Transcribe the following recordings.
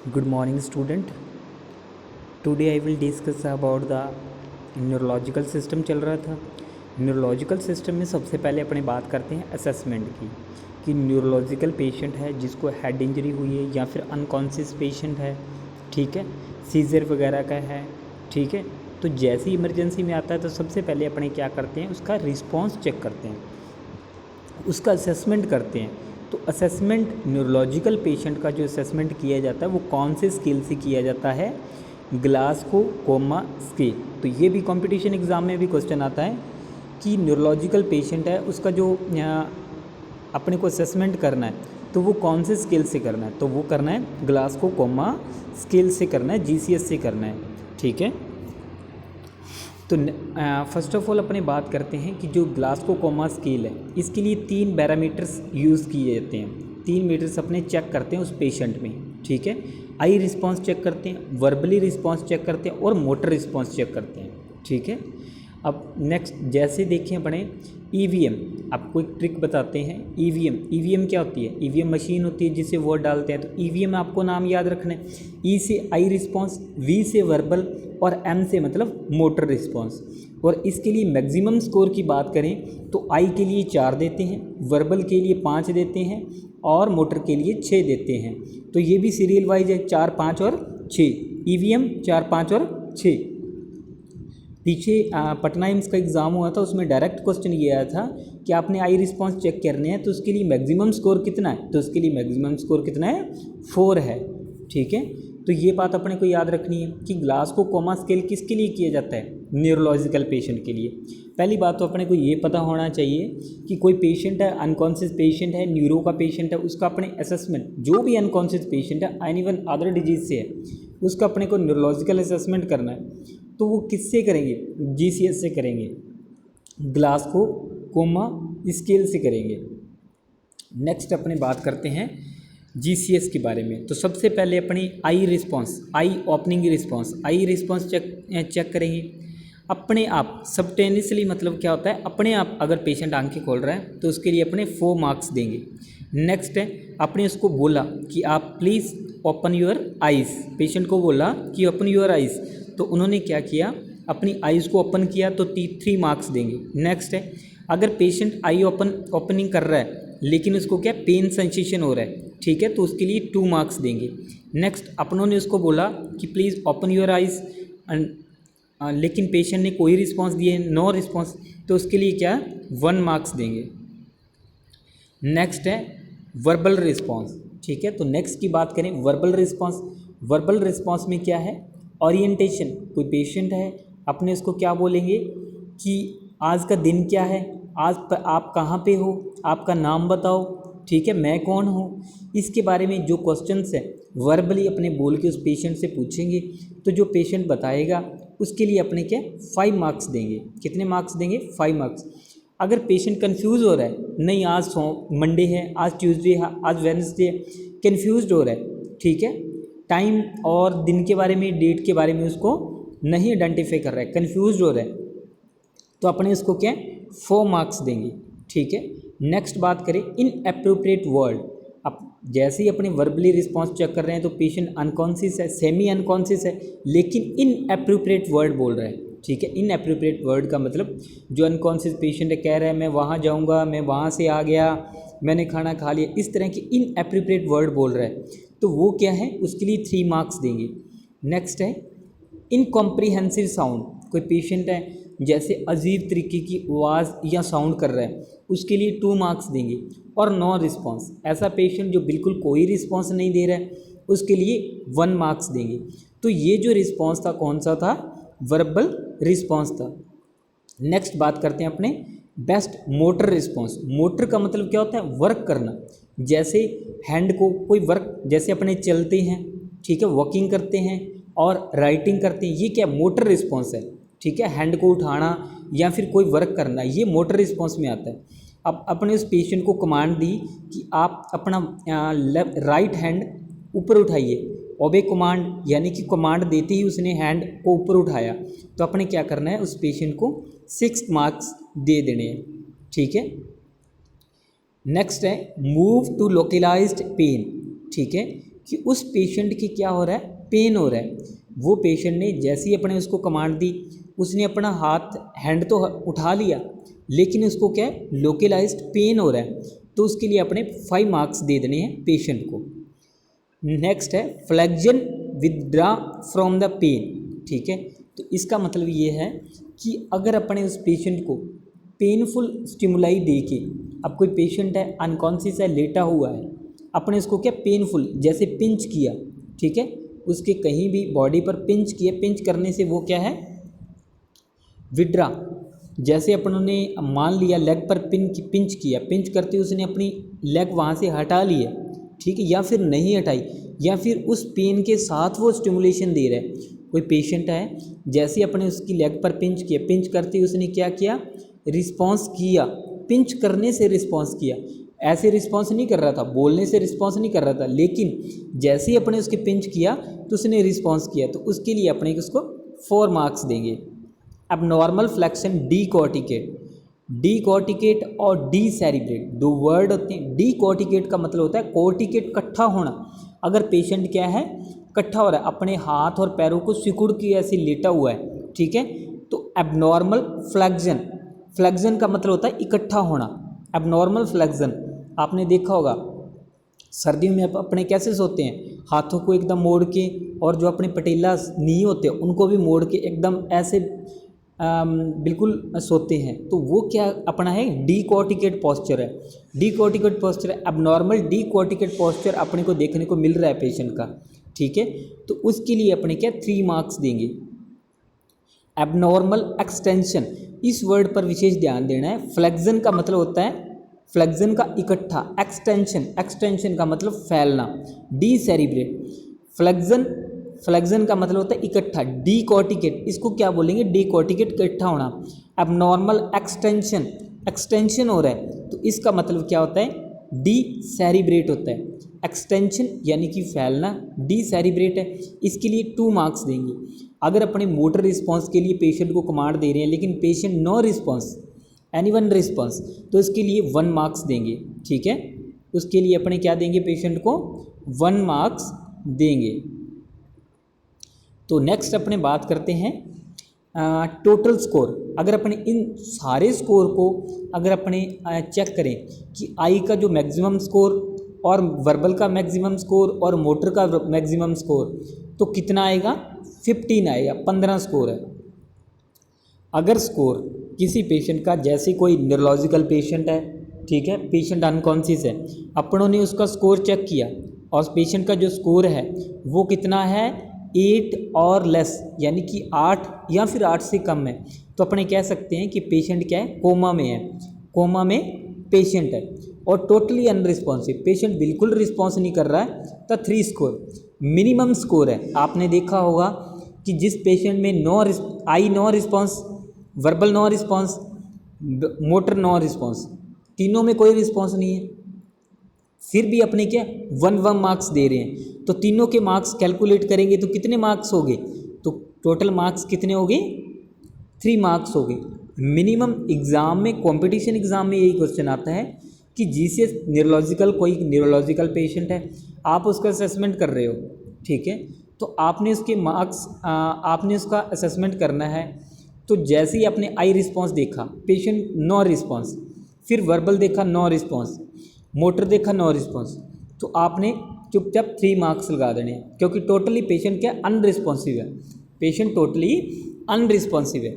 Good morning, student. Today I will discuss about the neurological system चल रहा था। Neurological system में सबसे पहले अपने बात करते हैं असेसमेंट की कि न्यूरोलॉजिकल पेशेंट है जिसको हेड इंजरी हुई है या फिर अनकॉन्शियस पेशेंट है, ठीक है, सीजर वगैरह का है, ठीक है। तो जैसी इमरजेंसी में आता है तो सबसे पहले अपने क्या करते हैं, उसका रिस्पॉन्स चेक करते हैं, उसका असेसमेंट करते हैं। तो असेसमेंट न्यूरोलॉजिकल पेशेंट का जो असेसमेंट किया जाता है वो कौन से स्केल से किया जाता है, ग्लासगो कोमा स्केल। तो ये भी कंपटीशन एग्ज़ाम में भी क्वेश्चन आता है कि न्यूरोलॉजिकल पेशेंट है उसका जो अपने को असेसमेंट करना है तो वो कौन से स्केल से करना है, तो वो करना है ग्लासगो कोमा स्केल से करना है, जीसीएस से करना है, ठीक है। तो फर्स्ट ऑफ ऑल अपने बात करते हैं कि जो ग्लासगो कोमा स्केल है इसके लिए 3 पैरामीटर्स यूज़ किए जाते हैं। 3 मीटर्स अपने चेक करते हैं उस पेशेंट में, ठीक है। आई रिस्पांस चेक करते हैं, वर्बली रिस्पांस चेक करते हैं और मोटर रिस्पांस चेक करते हैं, ठीक है। अब नेक्स्ट जैसे देखें अपने ईवीएम, आपको एक ट्रिक बताते हैं। ईवीएम क्या होती है, ईवीएम मशीन होती है जिसे वोट डालते हैं। तो ईवीएम आपको नाम याद रखना है, ई से आई रिस्पांस, वी से वर्बल और एम से मतलब मोटर रिस्पांस। और इसके लिए मैक्सिमम स्कोर की बात करें तो आई के लिए 4 देते हैं, वर्बल के लिए 5 देते हैं और मोटर के लिए 6 देते हैं। तो ये भी सीरियल वाइज है, 4, 5 और 6। ईवीएम 4, 5 और 6। पीछे पटना एम्स का एग्ज़ाम हुआ था, उसमें डायरेक्ट क्वेश्चन ये आया था कि आपने आई रिस्पांस चेक करने हैं तो उसके लिए मैक्सिमम स्कोर कितना है, तो उसके लिए मैक्सिमम स्कोर कितना है, 4 है, ठीक है। तो ये बात अपने को याद रखनी है कि ग्लासगो कोमा स्केल किसके लिए किया जाता है, न्यूरोलॉजिकल पेशेंट के लिए। पहली बात तो अपने को ये पता होना चाहिए कि कोई पेशेंट है, अनकॉन्शियस पेशेंट है, न्यूरो का पेशेंट है, उसका अपने असेसमेंट, जो भी अनकॉन्शियस पेशेंट है एनी वन अदर डिजीज से है, उसका अपने को न्यूरोलॉजिकल असेसमेंट करना है। तो वो किससे करेंगे, जीसीएस से करेंगे, ग्लासगो कोमा स्केल से करेंगे। नेक्स्ट अपने बात करते हैं जीसीएस के बारे में। तो सबसे पहले अपनी आई रिस्पांस, आई ओपनिंग रिस्पांस, आई रिस्पांस चेक करेंगे अपने आप सबटेनियसली। मतलब क्या होता है, अपने आप अगर पेशेंट आंखें खोल रहा है तो उसके लिए अपने 4 मार्क्स देंगे। नेक्स्ट है आपने उसको बोला कि आप please open your eyes, patient को बोला कि ओपन योर आइज़, तो उन्होंने क्या किया, अपनी आइज़ को ओपन किया तो 3 मार्क्स देंगे। नेक्स्ट है अगर पेशेंट आई ओपनिंग कर रहा है लेकिन उसको क्या पेन सेंसेशन हो रहा है, ठीक है, तो उसके लिए 2 मार्क्स देंगे। नेक्स्ट अपनों ने उसको बोला कि प्लीज़ ओपन योर आइज़ लेकिन पेशेंट ने कोई रिस्पांस दिए, नो रिस्पांस, तो उसके लिए क्या 1 मार्क्स देंगे। नेक्स्ट है वर्बल रिस्पांस, ठीक है। तो नेक्स्ट की बात करें वर्बल रिस्पांस। वर्बल रिस्पांस में क्या है, ओरिएंटेशन, कोई पेशेंट है अपने उसको क्या बोलेंगे कि आज का दिन क्या है, आप कहाँ पे हो, आपका नाम बताओ, ठीक है, मैं कौन हूँ, इसके बारे में जो क्वेश्चंस है वर्बली अपने बोल के उस पेशेंट से पूछेंगे। तो जो पेशेंट बताएगा उसके लिए अपने क्या 5 मार्क्स देंगे। कितने मार्क्स देंगे, 5 मार्क्स। अगर पेशेंट कंफ्यूज हो रहा है, नहीं आज मंडे है, आज ट्यूसडे है, आज वेडनेसडे है, कन्फ्यूज हो रहा है, ठीक है, टाइम और दिन के बारे में, डेट के बारे में उसको नहीं आइडेंटिफाई कर रहा है, कन्फ्यूज हो रहा है, तो अपने उसको क्या 4 मार्क्स देंगे, ठीक है। नेक्स्ट बात करें इन अप्रोप्रिएट वर्ड। अब जैसे ही अपने वर्बली रिस्पांस चेक कर रहे हैं तो पेशेंट अनकॉन्शियस है, सेमी अनकॉन्शियस है, लेकिन इन अप्रोप्रिएट वर्ड बोल रहा है, ठीक है। इन अप्रोप्रिएट वर्ड का मतलब जो अनकॉन्शियस पेशेंट है कह रहा है मैं वहाँ जाऊँगा, मैं वहाँ से आ गया, मैंने खाना खा लिया, इस तरह की इन अप्रोप्रिएट वर्ड बोल रहा है, तो वो क्या है, उसके लिए 3 मार्क्स देंगे। नेक्स्ट है इनकॉम्प्रीहेंसिव साउंड। कोई पेशेंट है जैसे अजीब तरीके की आवाज़ या साउंड कर रहा है, उसके लिए 2 मार्क्स देंगे। और नो रिस्पांस, ऐसा पेशेंट जो बिल्कुल कोई रिस्पांस नहीं दे रहा है, उसके लिए 1 मार्क्स देंगे। तो ये जो रिस्पांस था कौन सा था, वर्बल रिस्पांस था। नेक्स्ट बात करते हैं अपने बेस्ट मोटर रिस्पांस। मोटर का मतलब क्या होता है, वर्क करना, जैसे हैंड को कोई वर्क, जैसे अपने चलते हैं, ठीक है, वॉकिंग करते हैं और राइटिंग करते हैं, ये क्या मोटर रिस्पांस है, ठीक है, हैंड को उठाना या फिर कोई वर्क करना, ये मोटर रिस्पांस में आता है। अब अपने उस पेशेंट को कमांड दी कि आप अपना राइट हैंड ऊपर उठाइए, ओबे कमांड, यानी कि कमांड देते ही उसने हैंड को ऊपर उठाया, तो अपने क्या करना है, उस पेशेंट को 6 मार्क्स दे देने हैं, ठीक है। नेक्स्ट है मूव टू लोकलाइज्ड पेन, ठीक है, कि उस पेशेंट की क्या हो रहा है, पेन हो रहा है। वो पेशेंट ने जैसे ही अपने उसको कमांड दी, उसने अपना हैंड तो उठा लिया, लेकिन उसको क्या है, लोकलाइज्ड पेन हो रहा है, तो उसके लिए अपने 5 मार्क्स दे देने हैं पेशेंट को। नेक्स्ट है flexion withdraw from the pain. ठीक है, तो इसका मतलब ये है कि अगर अपने उस पेशेंट को पेनफुल स्टिमुलाई दे के, अब कोई पेशेंट है अनकॉन्शियस है, लेटा हुआ है, अपने उसको क्या पेनफुल जैसे पिंच किया, ठीक है, उसके कहीं भी बॉडी पर पिंच किया, पिंच करने से वो क्या है, विड्रा। जैसे अपन ने मान लिया लेग पर पिंच किया, पिंच करते उसने अपनी लेग वहाँ से हटा ली है, ठीक है, या फिर नहीं हटाई, या फिर उस पेन के साथ वो स्टिमुलेशन दे रहा है। कोई पेशेंट है, जैसे अपने उसकी लेग पर पिंच किया, पिंच करते उसने क्या किया, रिस्पॉन्स किया, पिंच करने से रिस्पॉन्स किया, ऐसे रिस्पॉन्स नहीं कर रहा था, बोलने से रिस्पॉन्स नहीं कर रहा था, लेकिन जैसे ही अपने उसके पिंच किया तो उसने रिस्पॉन्स किया, तो उसके लिए अपने उसको 4 मार्क्स देंगे। अब नॉर्मल फ्लेक्शन डीकॉर्टिकेट, डीकॉर्टिकेट और डीसेरिब्रेट 2 वर्ड होते हैं। डीकॉर्टिकेट का मतलब होता है कॉर्टिकेट इकट्ठा होना। अगर पेशेंट क्या है, इकट्ठा हो रहा है, अपने हाथ और पैरों को सिकुड़ के ऐसे लेटा हुआ है, ठीक है, तो एबनॉर्मल फ्लेक्शन, फ्लेक्शन का मतलब होता है इकट्ठा होना। एबनॉर्मल फ्लेक्शन आपने देखा होगा, सर्दियों में अपने कैसे सोते हैं, हाथों को एकदम मोड़ के, और जो अपने पटेला नी होते हैं उनको भी मोड़ के एकदम ऐसे बिल्कुल सोते हैं, तो वो क्या अपना है, डीकॉर्टिकेट पोस्चर है। डीकॉर्टिकेट पोस्चर है, एबनॉर्मल डीकॉर्टिकेट पोस्चर अपने को देखने को मिल रहा है पेशेंट का, ठीक है, तो उसके लिए अपने क्या 3 मार्क्स देंगे। एबनॉर्मल एक्सटेंशन, इस वर्ड पर विशेष ध्यान देना है। फ्लेक्शन का मतलब होता है, फ्लेक्शन का इकट्ठा, एक्सटेंशन, एक्सटेंशन का मतलब फैलना। डीसेरिब्रेट, फ्लेक्शन, फ्लेक्शन का मतलब होता है इकट्ठा। डीकॉर्टिकेट, इसको क्या बोलेंगे, डीकॉर्टिकेट, इकट्ठा होना। एबनॉर्मल एक्सटेंशन, एक्सटेंशन हो रहा है, तो इसका मतलब क्या होता है, डीसेरिब्रेट होता है। एक्सटेंशन यानी कि फैलना, डीसेरिब्रेट है, इसके लिए 2 मार्क्स देंगे। अगर अपने मोटर रिस्पॉन्स के लिए पेशेंट को कमांड दे रहे हैं, लेकिन patient no response, any one response, तो इसके लिए 1 मार्क्स देंगे, ठीक है, उसके लिए अपने क्या देंगे, पेशेंट को 1 मार्क्स देंगे। तो नेक्स्ट अपने बात करते हैं टोटल स्कोर। अगर अपने इन सारे स्कोर को अगर अपने चेक करें कि आई का जो मैक्सिमम स्कोर और वर्बल का मैक्सिमम स्कोर और मोटर का मैक्सिमम स्कोर, तो कितना आएगा, 15 आएगा, 15 स्कोर है। अगर स्कोर किसी पेशेंट का, जैसे कोई न्यूरोलॉजिकल पेशेंट है, ठीक है, पेशेंट अनकॉन्शियस है, अपनों ने उसका स्कोर चेक किया और पेशेंट का जो स्कोर है वो कितना है, 8 और लेस, यानी कि 8 या फिर 8 से कम है, तो अपने कह सकते हैं कि पेशेंट क्या है, कोमा में है, कोमा में पेशेंट है। और टोटली अनरिस्पॉन्सिव, पेशेंट बिल्कुल रिस्पॉन्स नहीं कर रहा है, तो 3 स्कोर मिनिमम स्कोर है। आपने देखा होगा कि जिस पेशेंट में eye no response, verbal no response, motor no response, तीनों में कोई रिस्पॉन्स नहीं है, फिर भी अपने क्या 1 मार्क्स दे रहे हैं, तो तीनों के मार्क्स कैलकुलेट करेंगे तो कितने मार्क्स हो गए, तो टोटल मार्क्स कितने हो गए, 3 मार्क्स हो गए। मिनिमम एग्ज़ाम में, कंपटीशन एग्ज़ाम में यही क्वेश्चन आता है कि जीसीएस न्यूरोलॉजिकल, कोई न्यूरोलॉजिकल पेशेंट है, आप उसका असेसमेंट कर रहे हो, ठीक है, तो आपने उसके मार्क्स, आपने उसका असेसमेंट करना है। तो जैसे ही आपने आई रिस्पॉन्स देखा, पेशेंट नो रिस्पॉन्स, फिर वर्बल देखा नो रिस्पॉन्स, मोटर देखा नो रिस्पॉन्स, तो आपने चुपचाप 3 मार्क्स लगा देने हैं, क्योंकि टोटली पेशेंट क्या अनरिस्पॉन्सिव है, पेशेंट टोटली अनरिस्पॉन्सिव है।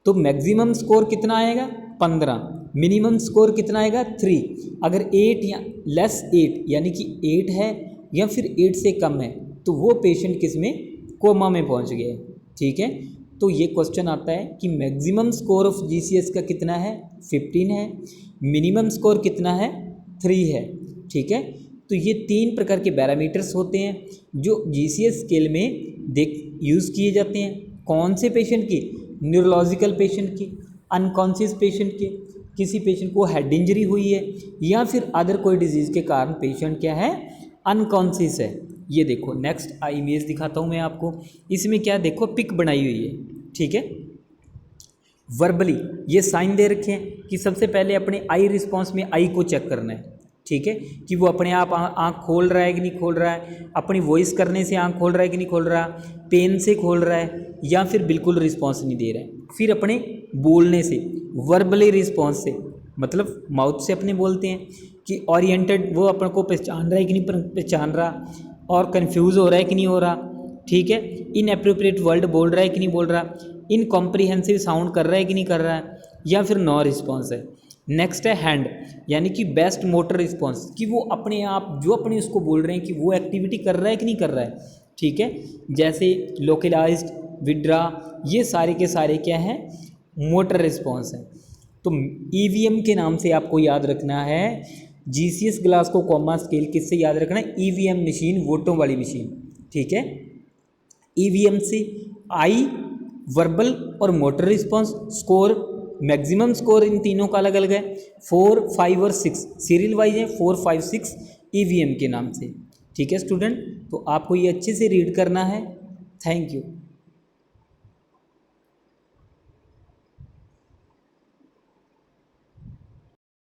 तो मैक्सिमम स्कोर कितना आएगा, 15, मिनिमम स्कोर कितना आएगा, 3। अगर 8 या लेस 8 यानी कि 8 है या फिर 8 से कम है, तो वो पेशेंट किस में, कोमा में पहुंच गया, ठीक है। तो ये क्वेश्चन आता है कि मैक्सिमम स्कोर ऑफ जीसीएस का कितना है, 15 है, मिनिमम स्कोर कितना है, 3 है, ठीक है। तो ये 3 प्रकार के पैरामीटर्स होते हैं जो जीसीएस स्केल में यूज़ किए जाते हैं। कौन से पेशेंट की, न्यूरोलॉजिकल पेशेंट की, अनकॉन्शियस पेशेंट की, किसी पेशेंट को हेड इंजरी हुई है, या फिर अदर कोई डिजीज़ के कारण पेशेंट क्या है, अनकॉन्शियस है। ये देखो नेक्स्ट इमेज दिखाता हूँ मैं आपको, इसमें क्या देखो पिक बनाई हुई है, ठीक है। वर्बली ये साइन दे रखे हैं कि सबसे पहले अपने आई रिस्पॉन्स में आई को चेक करना है, ठीक है, कि वो अपने आप आँख खोल रहा है कि नहीं खोल रहा है, अपनी वॉइस करने से आँख खोल रहा है कि नहीं खोल रहा, पेन से खोल रहा है या फिर बिल्कुल रिस्पॉन्स नहीं दे रहा है। फिर अपने बोलने से, वर्बली रिस्पॉन्स से, मतलब माउथ से अपने बोलते हैं कि ओरिएंटेड, वो अपन को पहचान रहा है कि नहीं पहचान रहा, और कन्फ्यूज़ हो रहा है कि नहीं हो रहा, ठीक है, इनएप्रोप्रिएट वर्ड बोल रहा है कि नहीं बोल रहा, इनकॉम्प्रिहेंसिव साउंड कर रहा है कि नहीं कर रहा है, या फिर नो रिस्पॉन्स है। नेक्स्ट है हैंड, यानी कि बेस्ट मोटर रिस्पॉन्स, कि वो अपने आप जो अपने उसको बोल रहे हैं कि वो एक्टिविटी कर रहा है कि नहीं कर रहा है, ठीक है, जैसे लोकलाइज्ड, विड्रा, ये सारे के सारे क्या हैं, मोटर रिस्पॉन्स हैं। तो ईवीएम के नाम से आपको याद रखना है, जीसीएस ग्लासगो कॉमा स्केल किससे याद रखना है, ईवीएम मशीन, वोटों वाली मशीन, ठीक है। ईवीएम से आई वर्बल और motor response, score maximum score in तीनों का अलग अलग है, 4, 5 और 6 सीरियल वाइज है, 4, 5, 6 ईवीएम के नाम से, ठीक है स्टूडेंट। तो आपको ये अच्छे से रीड करना है। Thank you.